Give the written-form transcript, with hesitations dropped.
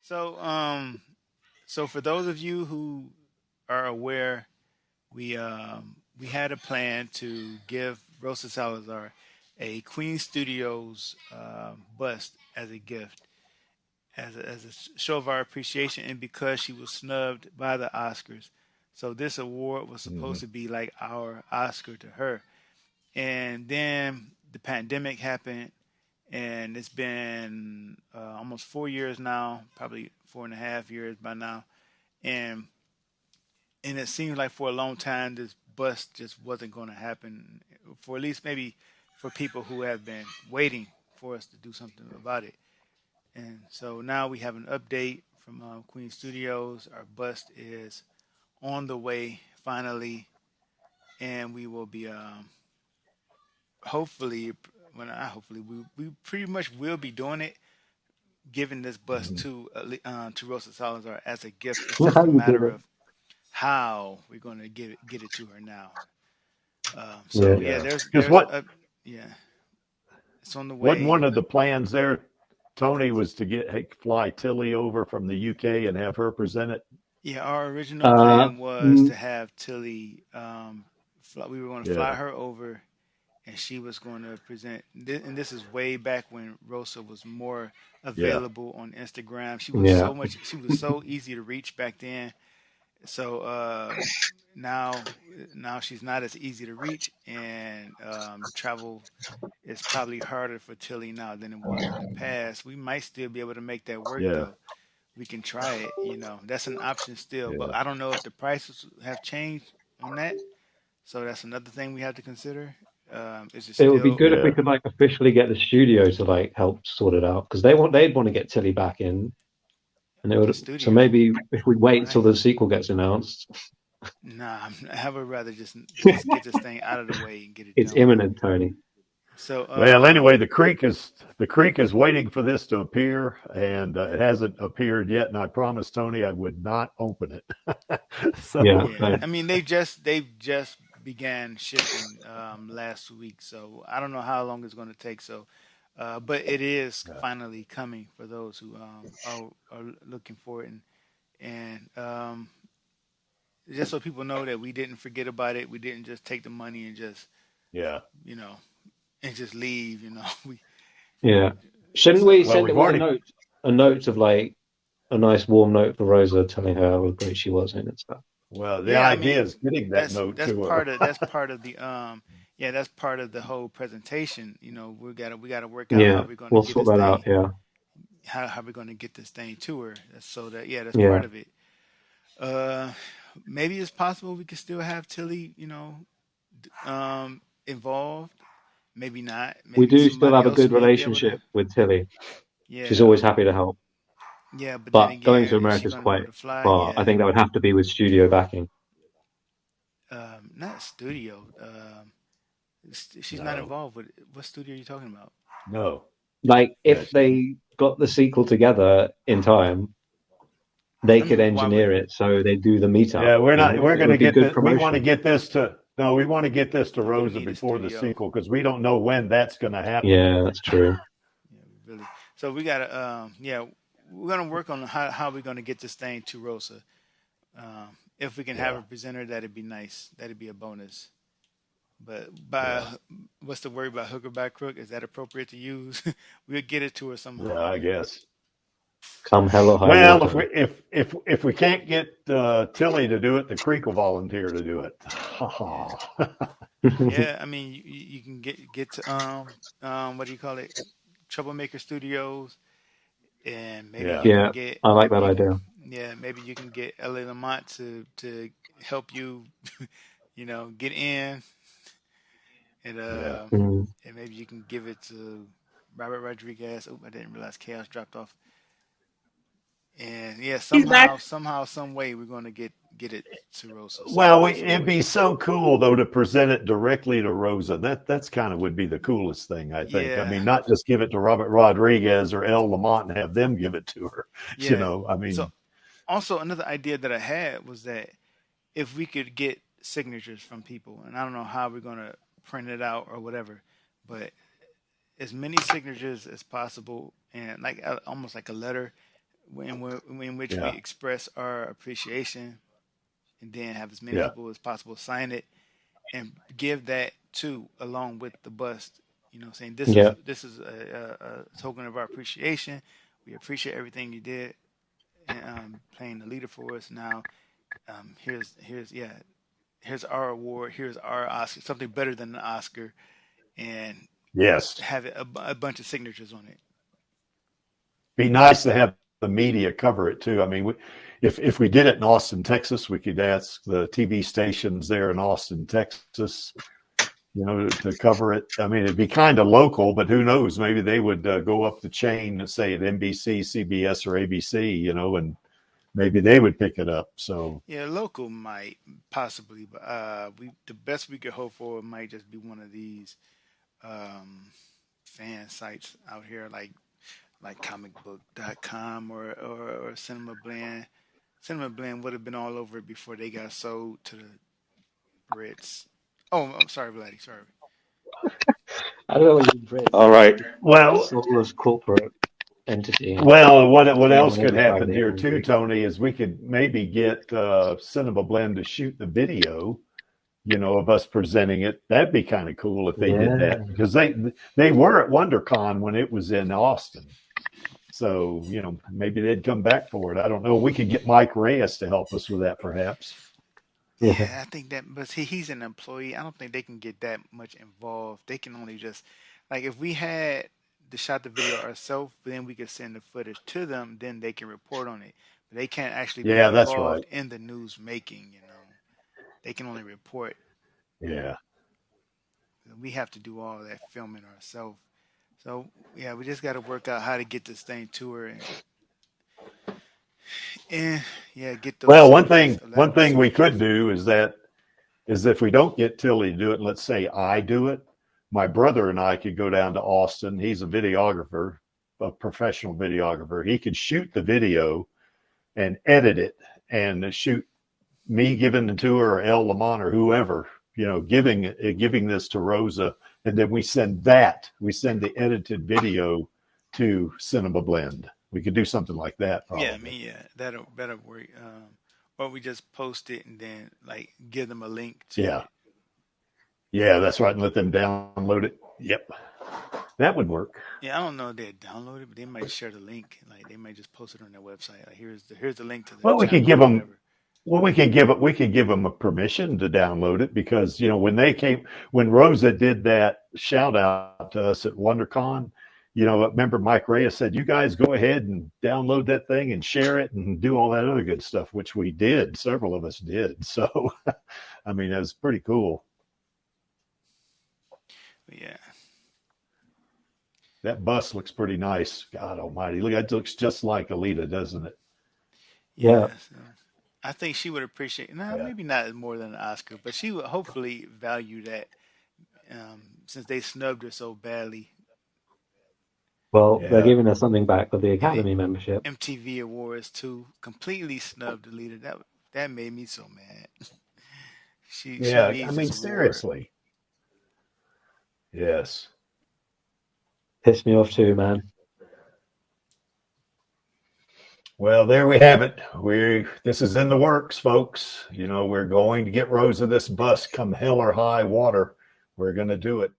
So, so for those of you who are aware, we had a plan to give Rosa Salazar a Queen Studios bust as a gift, as a show of our appreciation, and because she was snubbed by the Oscars. So this award was Hmm. supposed to be like our Oscar to her. And then the pandemic happened, and it's been almost 4 years now, probably 4.5 years by now. And it seemed like for a long time this bust just wasn't going to happen, for at least maybe for people who have been waiting for us to do something about it. And so now we have an update from Queen Studios. Our bust is on the way finally, and we will be hopefully, when I hopefully we pretty much will be doing it, giving this bust Hmm. to Rosa Salazar as a gift. It's How just a you matter doing? of how we're going to get it to her now. Yeah. So yeah, Yeah. there's Because there's a yeah, it's on the wasn't way. one of the plans there, Tony, was to fly Tilly over from the UK and have her present it? Yeah, our original Uh, plan was mm, to have Tilly. We were going to fly Yeah. her over, and she was going to present. And this is way back when Rosa was more Yeah. available on Instagram. She was yeah. so much. She was so easy to reach back then. So now, now she's not as easy to reach, and travel is probably harder for Tilly now than it was in the past. We might still be able to make that work Yeah. though. We can try it. That's an option still, but Yeah. I don't know if the prices have changed on that. So that's another thing we have to consider. Is it It would be still good if we Yeah. could like officially get the studio to like help sort it out because they'd want to get Tilly back in, and they the would. So studio? maybe if we wait till Right. the sequel gets announced, Nah, I would rather just get this thing out of the way and get it it's done with. imminent, Tony. So Well, anyway, the creek is waiting for this to appear, and it hasn't appeared yet. And I promised Tony I would not open it. Yeah. So yeah, I mean they've just began shipping last week, so I don't know how long it's going to take. So, but it is yeah. finally coming for those who are looking for it, and just so people know that we didn't forget about it. We didn't just take the money and just Yeah. you know and just leave. We Yeah. Shouldn't we so Well, send we've her like already. a note of like a nice warm note for Rosa, telling her how great she was in and stuff. Well, the yeah, I idea mean is getting that that's note that's to part her. of that's part of the yeah, that's part of the whole presentation. We gotta work out how Yeah, we're gonna we'll get sort this that out. thing Yeah. how we're gonna get this thing to her. So that yeah, that's Yeah. part of it. Uh, Maybe it's possible we could still have Tilly, involved. Maybe not. We Maybe do still somebody have a else good may be able to. relationship with Tilly. She's Yeah, always happy to help. yeah. But then But going to again, is America she is gonna be able quite to fly? far. I Yeah. think that would have to be with studio backing. Not studio. She's not No. involved with what studio are you talking about? No. Like Yeah. if they got the sequel together in time, they I could mean, why would? engineer it so they do the meetup. Yeah. We're You not. know, We're it going to would be get good that. We want to promotion. get this to. No, we want to get this to You don't Rosa need a before the studio. sequel because we don't know when that's going to happen. Yeah, that's true. Yeah, really. So we gotta. Yeah, we're gonna work on how we're gonna get this thing to Rosa. If we can have Yeah. a presenter, that'd be nice. That'd be a bonus. But Yeah. what's the word about hooker by crook? Is that appropriate to use? We'll get it to her Yeah. somehow. I guess. Come hell or high Well, if water. we if we can't get Tilly to do it, the Creek will volunteer to do it. Yeah, yeah. I mean, you can get to what do you call it? Troublemaker Studios, and Yeah. Yeah, I like that idea. maybe you can get L.A. Lamont to help you, get in, and Yeah. Mm. maybe you can give it to Robert Rodriguez. Oh, I didn't realize Chaos dropped off. And yeah, He's back. somehow, some way, we're gonna get it to Rosa Well, somehow, some it'd way. be so cool though to present it directly to Rosa. That's kind of would be the coolest thing, I think. I Yeah, mean, not just give it to Robert Rodriguez or El Lamont and have them give it to her. You yeah. know, I So mean, also another idea that I had was that if we could get signatures from people, and I don't know how we're gonna print it out or whatever, but as many signatures as possible, and like almost like a letter, in which we Yeah. express our appreciation, and then have as many Yeah. people as possible sign it and give that too along with the bust. Saying Yeah. this is a token of our appreciation. We appreciate everything you did, and playing the leader for us. Now, here's our award. Here's our Oscar, something better than an Oscar, and Yes. have a bunch of signatures on it. Be nice to have the media cover it too. I mean, if we did it in Austin, Texas, we could ask the TV stations there in Austin, Texas, to cover it. I mean, it'd be kind of local, but who knows? Maybe they would go up the chain, say at NBC, CBS, or ABC, and maybe they would pick it up. So, Yeah, local might possibly, but we the best we could hope for might just be one of these um, fan sites out here, like comicbook.com or Cinema Blend. Cinema Blend would have been all over it before they got sold to the Brits. Oh, I'm sorry, Vladdy. Sorry. I don't know what you Brits. All right. well, Soulless corporate entity. what They else want could every happen privately here owned too, gig. Tony, is we could maybe get Cinema Blend to shoot the video, of us presenting it. That'd be kind of cool if they did Yeah. that because they were at WonderCon when it was in Austin. So, maybe they'd come back for it. I don't know. We could get Mike Reyes to help us with that, perhaps. Yeah. Yeah, I think that, but he's an employee. I don't think they can get that much involved. They can only just, like, if we had to shot the video ourselves, then we could send the footage to them, then they can report on it. But they can't actually be Yeah, that's right. involved in the news making. They can only report. Yeah. We have to do all that filming ourselves. So yeah, we just got to work out how to get this thing to her and yeah, get those Well, signatures, one elaborate thing we could signatures. do is if we don't get Tilly to do it, let's say I do it, my brother and I could go down to Austin. He's a videographer, a professional videographer. He could shoot the video and edit it and shoot me giving the tour or El Lamont or whoever, giving this to Rosa, and then we send the edited video to Cinema Blend. We could do something like that Yeah, I probably. mean, yeah, that'll work. Or we just post it and then like give them a link to Yeah, it. yeah, that's right, and let them download it. Yep, that would work. Yeah, I don't know if they download it, but they might share the link. Like they might just post it on their website. Like here's the link to the Well, we could channel give or them. whatever. Well, we could give them a permission to download it because when Rosa did that shout out to us at WonderCon, remember Mike Reyes said, "You guys go ahead and download that thing and share it and do all that other good stuff," which we did. Several of us did. So, I mean, it was pretty cool. But yeah, That bus looks pretty nice. God Almighty, look, it looks just like Alita, doesn't it? Yeah. yeah. So I think she would appreciate. Nah, Yeah. maybe not more than an Oscar, but she would hopefully value that since they snubbed her so badly. Well, they're Yeah. giving us something back with the And the Academy membership. MTV Awards too completely snubbed the leader. That made me so mad. She Yeah. I needs mean, this award. seriously. Yes. Pissed me off too, man. Well, there we have it. This is in the works, folks. We're going to get Rosa this bus come hell or high water. We're going to do it.